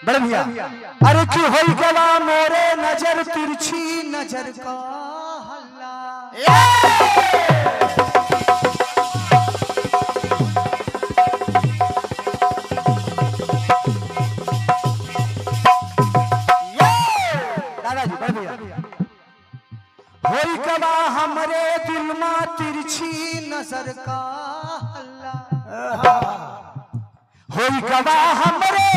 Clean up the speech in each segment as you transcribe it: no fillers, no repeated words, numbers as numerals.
बड़े भैया अरे की होई गवा मोरे नजर तिरछी नजर का हल्ला दादाजी बड़े भैया होई गवा हमरे दिल में तिरछी नजर का हल्ला होई गवा हमरे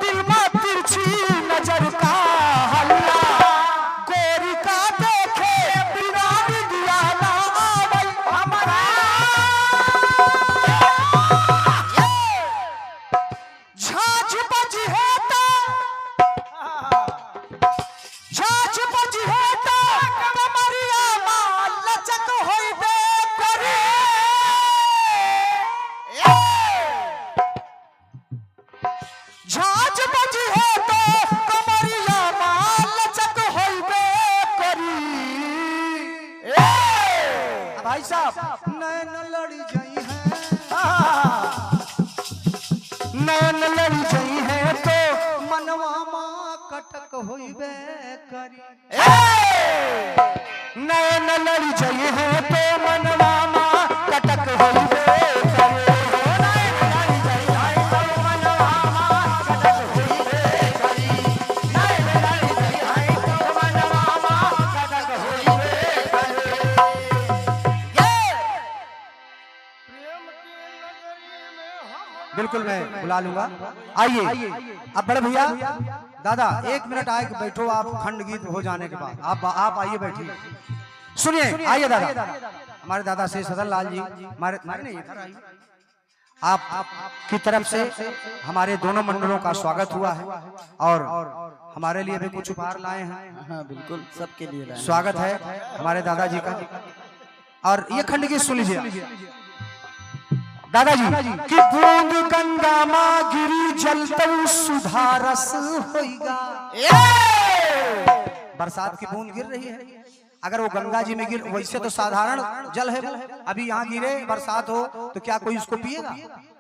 दिल में तिरछी नजर का हल्ला गोरी का देखे बिना दिया ना आवल हमारा झांझ बजी है तो झांझ बजी है तो कमरिया माल लचक होई बे करे झांझ बजी है तो कमरिया माल लचक होइबे करी भाई साहब नैन लड़ी जाई है नैन लड़ी जाई है तो मनवा मां कटक होइबे करी नैन लड़ी जाई है तो मनवा मां कटक होइबे बिल्कुल मैं बुला लूंगा। आइए अब बड़े भैया दादा 1 मिनट आए बैठो आप खंड गीत हो जाने के बाद आप आइए बैठिए सुनिए आइए दादा हमारे दादा से सदन लाल जी हमारे नहीं इधर आइए आप की तरफ से हमारे दोनों मंडलों का स्वागत हुआ है और हमारे लिए भी कुछ उपहार लाए हैं। हाँ बिल्कुल सबके लिए लाए। स्वागत है हमारे दादाजी का और ये खंड गीत सुन लीजिए दादाजी कि बूंद गंगा मां गिरी जलतऊ सुधारस होइगा बरसात की बूंद गिर रही है अगर वो गंगा जी में गिर वैसे तो साधारण जल है अभी यहाँ गिरे बरसात हो तो क्या कोई उसको पिएगा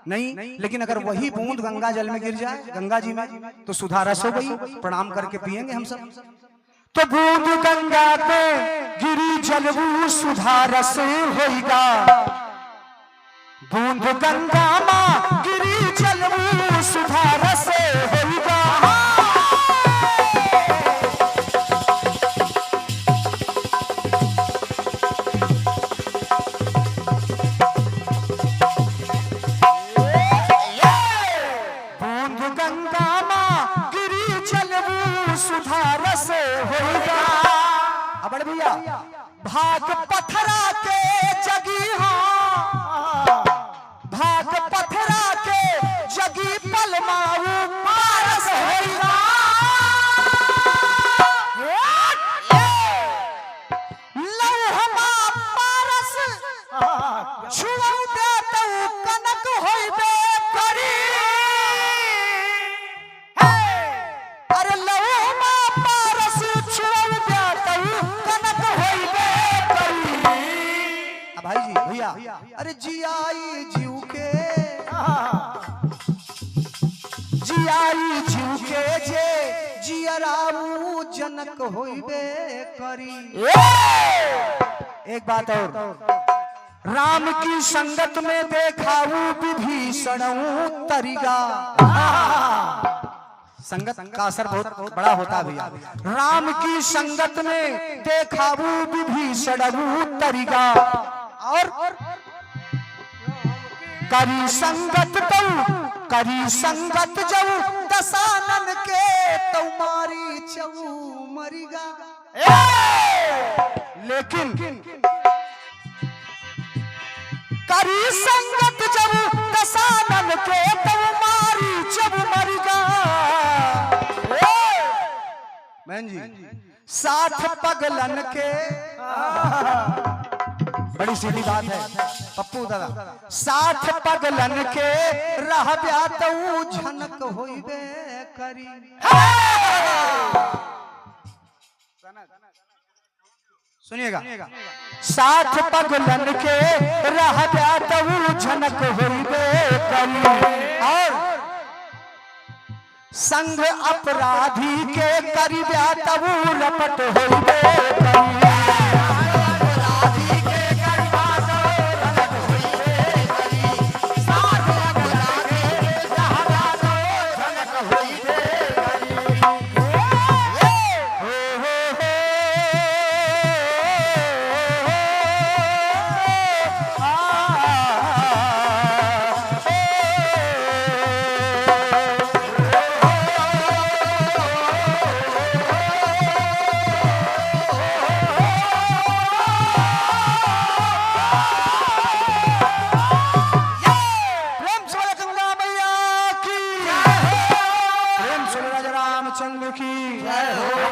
नहीं लेकिन अगर वही बूंद गंगा जल में गिर जाए गंगा जी में तो सुधारस हो गई प्रणाम करके पिएंगे हम सब तो बूंद गंगा पे गिरी जलऊ सुधारस होइगा बूंद गंगा मां गिरी जलऊ सुधारस होइगा बूंद गंगा मां गिरी जलऊ सुधारस होइगा बड़े भैया भाग पथरा के जगी भाग पथरा के जगी पलमाऊ पारस होइगा लौहमा पारस छुऊ दे तो कनक होइबे करी अरे लौहमा पारस छुऊ दे तो कनक होइबे करी भाई जी भैया अरे जियाई जीव के जियाई जीव के जे जियराऊ जनक होइबे करी एक बात और राम की संगत में देखाऊ विभीषण तरीगा संगत का असर बहुत बड़ा होता है भैया राम की संगत में देखाऊ विभीषण तरीगा और करी संगत जऊ दसानन के तुम्हारी चऊ मरिगा लेकिन करी संगत जऊ दसानन के तुम्हारी चऊ मरिगा बहन जी 60 पगलन के बड़ी सीधी बात है पप्पू दादा 60 पगलन के रह ब्यातऊ झनक होइबे करी सुनिएगा 60 पगलन के रह ब्यातऊ झनक होइबे करी और संग अपराधी के करिबा तबू लपट होइबे करी। अपराधी के करिबा तबू लपट होइबे करी। साथ अपराधी के जहरा तो झलक होइबे करी। रामचंद्र की जय हो।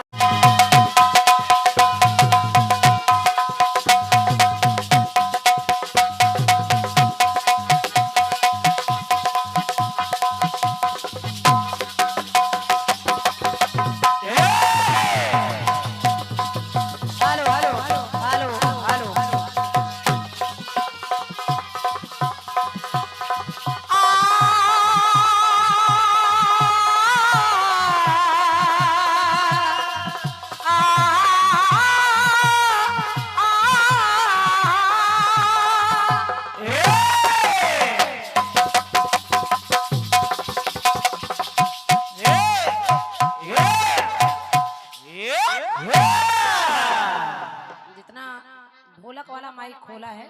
ढोलक वाला माइक खोला है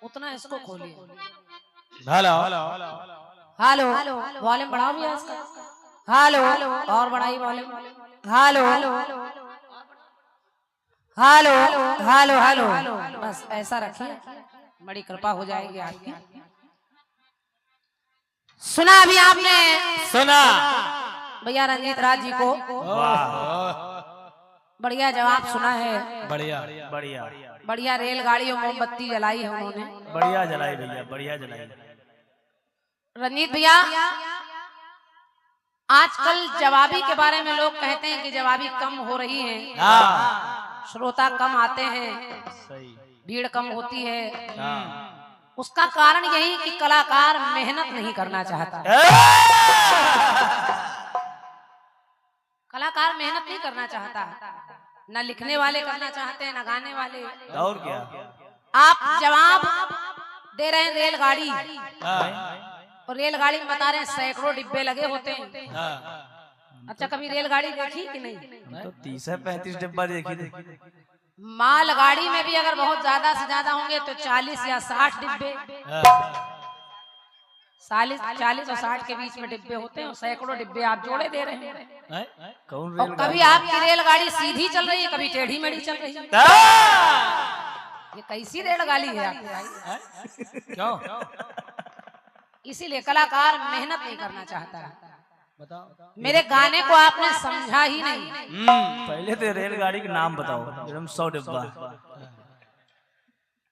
उतना इसको खोलिए। हेलो हेलो वॉल्यूम बढ़ाओ भैया इसका। हेलो और बढ़ाइए volume. Hello hello hello hello बस ऐसा रखिए, बड़ी कृपा हो जाएगी आपकी। सुना अभी आपने? सुना भैया रंजीत राज जी को बढ़िया जवाब सुना है। बढ़िया बढ़िया बढ़िया रेलगाड़ी और मोमबत्ती जलाई है उन्होंने। बढ़िया जलाई भैया, बढ़िया जलाई। रंजीत भैया आजकल जवाबी के बारे में लोग कहते हैं कि जवाबी कम हो रही है, श्रोता कम आते हैं, भीड़ कम होती है। उसका कारण यही कि कलाकार मेहनत नहीं करना चाहता। कलाकार मेहनत नहीं करना चाहता, न लिखने वाले करना चाहते हैं, न गाने वाले। और क्या आप जवाब दे रहे हैं रेलगाड़ी, और रेलगाड़ी में बता रहे हैं सैकड़ों डिब्बे लगे होते हैं। अच्छा कभी रेलगाड़ी देखी कि नहीं? तो 30-35 डिब्बा देखी। मालगाड़ी में भी अगर बहुत ज्यादा से ज्यादा होंगे तो 40 या 60 डिब्बे, 40 और 60 के बीच में डिब्बे होते हैं, और सैकड़ों डिब्बे आप जोड़े दे रहे हैं। और कभी आपकी रेलगाड़ी सीधी चल रही है, कभी टेढ़ी मेढ़ी चल रही है। ये कैसी रेलगाड़ी है आपकी? क्यों? इसीलिए कलाकार मेहनत नहीं करना चाहता। बताओ मेरे गाने को आपने समझा ही नहीं। पहले तो रेलगाड़ी के नाम बताओ। 100 डिब्बा।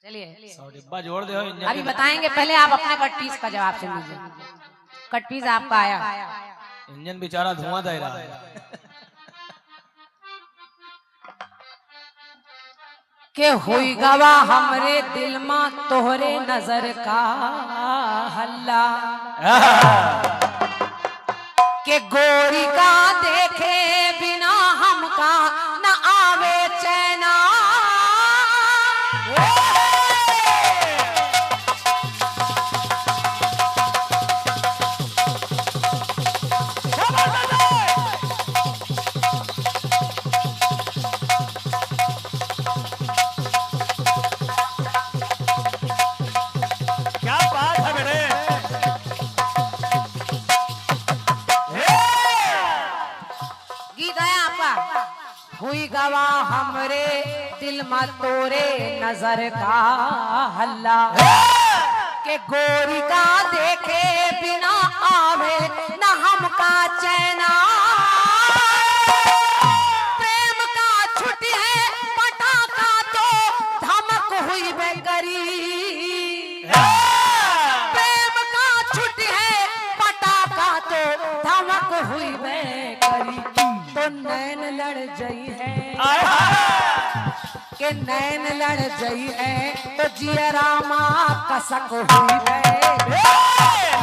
चलिए 100 डिब्बा जोड़ दो। अभी बताएंगे, पहले आप अपने कट पीस का जवाब सुन लीजिए। कट पीस आपका आया। इंजन बेचारा धुआं दे रहा है। के हुई गवा हमरे दिल में तोहरे नजर का हल्ला, के गोरी का देखे बिना हमका न आवे चैना। क्या बात है बेटे? गीत है आपका। हुई गवा हमरे दिल में तोरे नजर का हल्ला, के गोरी का देखे बिना आवे न हमका चैना। प्रेम का छुट्टी है पटाखा तो धमक हुई बेकरी। प्रेम का छुट्टी है पटाखा तो धमक हुई बेकरी। तो नैन लड़ गई है, के नैन लड़ गई है तो जिया रामा कसक हुई है।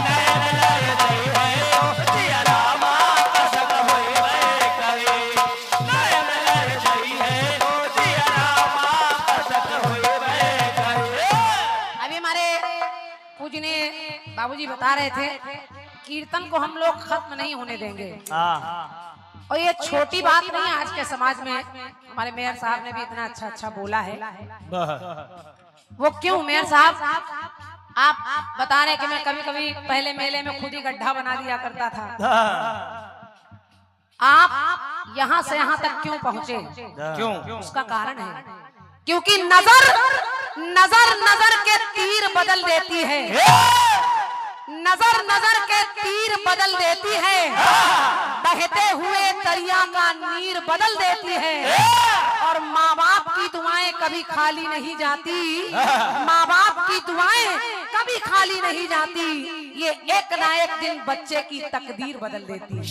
नैन लड़ गई है तो जिया रामा पूजने बाबूजी बता रहे थे कीर्तन को हम लोग खत्म नहीं होने देंगे। और ये छोटी बात नहीं है आज के समाज में। हमारे मेयर साहब ने भी इतना अच्छा बोला है। वो क्यों मेयर साहब, आप बता रहे कि मैं कभी कभी पहले मेले में खुद ही गड्ढा बना दिया करता था। आप यहाँ से यहाँ तक क्यों पहुँचे? क्यों? उसका कारण है क्योंकि नजर के तीर बदल देती है। नजर के तीर बदल देती है। बहते हुए दरिया का नीर बदल देती है। और माँ बाप की दुआएं कभी खाली नहीं जाती। माँ बाप की दुआएं कभी खाली नहीं जाती। ये एक ना एक दिन बच्चे की तकदीर बदल देती है।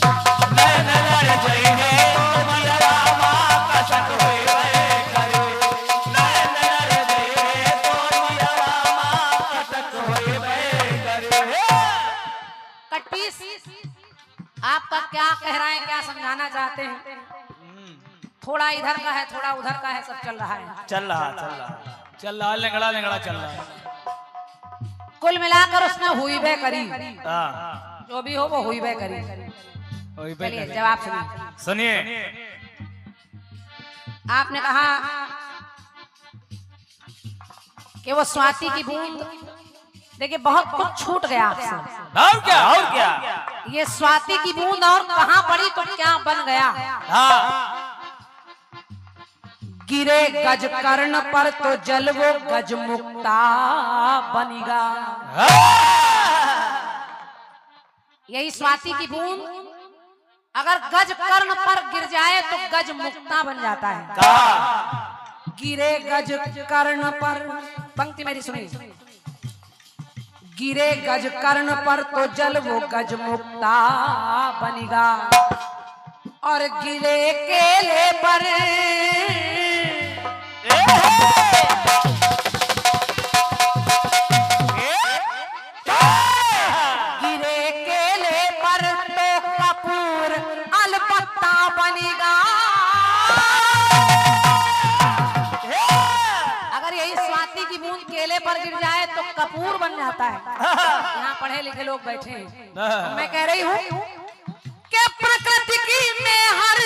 आपका क्या कह रहे हैं, क्या समझाना चाहते हैं? थोड़ा इधर का है, थोड़ा उधर का है, सब चल रहा है। चल रहा लेंगड़ा चल रहा है। कुल मिलाकर उसने हुई बे करी। जो भी हो वो हुई बे करी। चलिए जवाब सुनिए। आपने कहा कि वो स्वाति की बूंद, देखिए बहुत कुछ छूट गया आपसे। और क्या? ये स्वाति की बूंद और कहाँ पड़ी तो क्या बन गया? गिरे गज कर्ण पर तो जल वो गज मुक्ता बनेगा। यही स्वाति की बूंद अगर गज कर्ण पर गिर जाए तो गज मुक्ता बन जाता है। गिरे गज कर्ण पर, पंक्ति मेरी सुनिए। गिरे गज कर्ण पर तो जल वो गज मुक्ता बनेगा। और गिरे केले पर गिरे केले पर तो कपूर अलपत्ता बनेगा। अगर यही स्वाति की बूंद केले पर गिर जाए तो कपूर बन जाता है। यहाँ पढ़े लिखे लोग बैठे हैं। मैं कह रही हूँ कि प्रकृति की में हर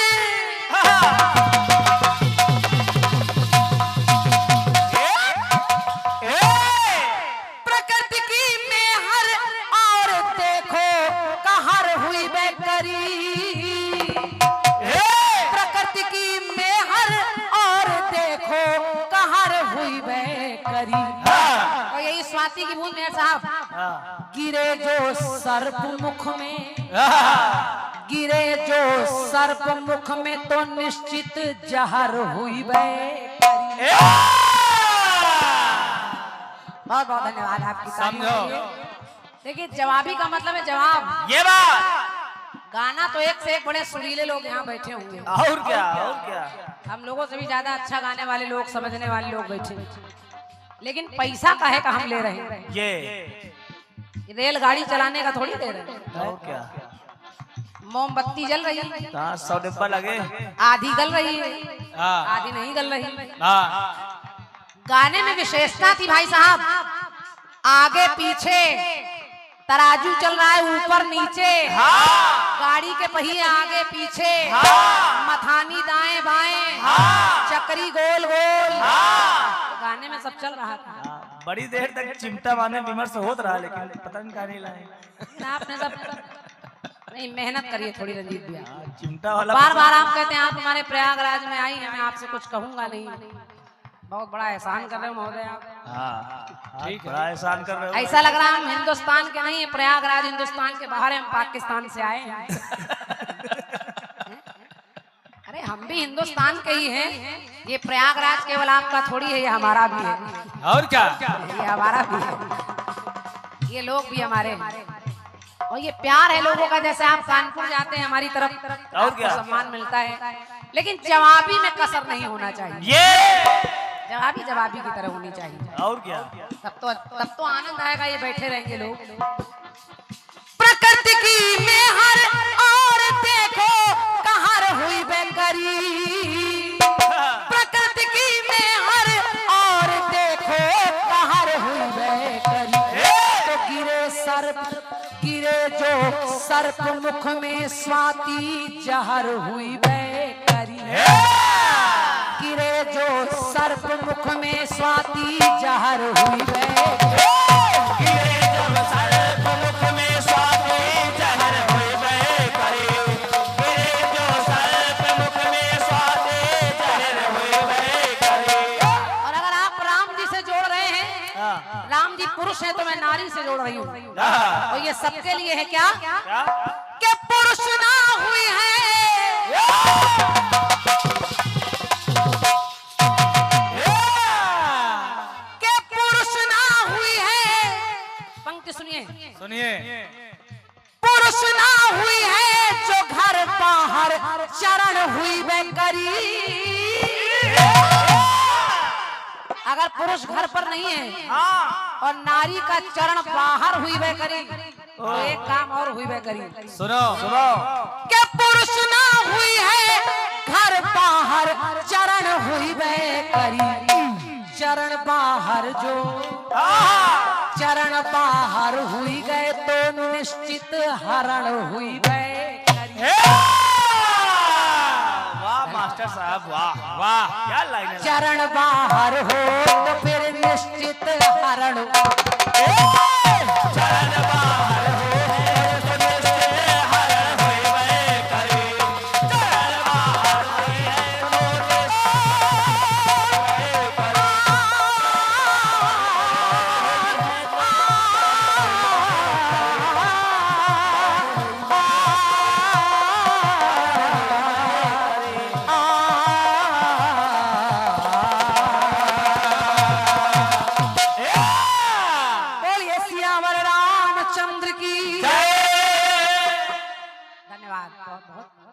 प्रकृति की में हर और देखो कहर हुई बेकरी। प्रकृति की में हर और देखो कहर हुई बेकरी। और यही स्वाति की बूंद मेरे साहब। गिरे जो सर्प मुख में, गिरे जो सर्प मुख में तो निश्चित जहर हुई बेकरी। बहुत बहुत धन्यवाद आपकी। समझो। देखिए जवाबी का मतलब है जवाब। ये बात गाना तो एक से एक बड़े सुरीले लोग यहाँ बैठे होंगे। और क्या? हम लोगों से भी ज्यादा अच्छा गाने वाले लोग, समझने वाले लोग बैठे। लेकिन पैसा काहे का हम ले रहे हैं? ये रेलगाड़ी चलाने का थोड़ी दे रहे हैं। और क्या? मोमबत्ती जल रही है, 100 डिब्बा लगे, आधी गल रही है, आधी नहीं गल रही। गाने में विशेषता थी भाई साहब। आगे पीछे तराजू चल रहा है, ऊपर नीचे, गाड़ी के पहिए आगे पीछे, मथानी दाएं बाएं, चक्री गोल गोल, गाने में सब चल रहा था। बड़ी देर तक चिमटा मारने विमर्श होत रहा, लेकिन पता नहीं कहां नहीं लाए। आपने सब नहीं मेहनत करिए थोड़ी रंजीत भैया। चिमटा वाला बार बार आप कहते हैं आप हमारे प्रयागराज में आई हैं, मैं आपसे कुछ कहूंगा नहीं। बहुत बड़ा एहसान कर रहे हो महोदय आप। ठीक है, बड़ा एहसान कर रहे हो। ऐसा लग रहा है हम हिंदुस्तान के नहीं है, प्रयागराज हिंदुस्तान के बाहर है, हम पाकिस्तान से आए हैं। अरे हम भी हिंदुस्तान के ही हैं। ये प्रयागराज केवल आपका थोड़ी है, ये हमारा भी है। और क्या? ये हमारा भी है, ये लोग भी हमारे हैं। और ये प्यार है लोगों का। जैसे आप कानपुर जाते हैं हमारी तरफ, आपको सम्मान मिलता है, लेकिन जवाबी में कसर नहीं होना चाहिए। ये जवाबी की तरह होनी चाहिए। और क्या? तब तो आनंद आएगा। ये बैठे रहेंगे लोग। प्रकृति की में हर और देखो कहर हुई बेकरी। प्रकृति की में हर और देखो कहर हुई बेकरी। तो सर्प गिरे जो सर्प मुख में स्वाति जहर हुई बेकरी गिरे जो सर्प मुख में स्वाति जहर हुई बेकरी पुरुष है तो मैं नारी से जोड़ रही हूँ और ये सबके लिए है क्या कि पुरुष ना हुई है कि पुरुष ना हुई है पंक्ति सुनिए पुरुष ना हुई है जो घर बाहर चरण हुई बेकरी अगर पुरुष घर पर नहीं है और नारी का चरण बाहर हुई बेकरी तो एक काम और हुई बेकरी सुनो कि पुरुष ना हुई है घर बाहर चरण हुई बेकरी चरण बाहर जो चरण बाहर हुई गए तो निश्चित हरण हुई बेकरी मास्टर साहब वाह वाह क्या लाइन है चरण बाहर हो तो फिर निश्चित हरण चरण बाहर हो तो निश्चित हरण होइबे करी चरण बाहर हो तो धन्यवाद बहुत बहुत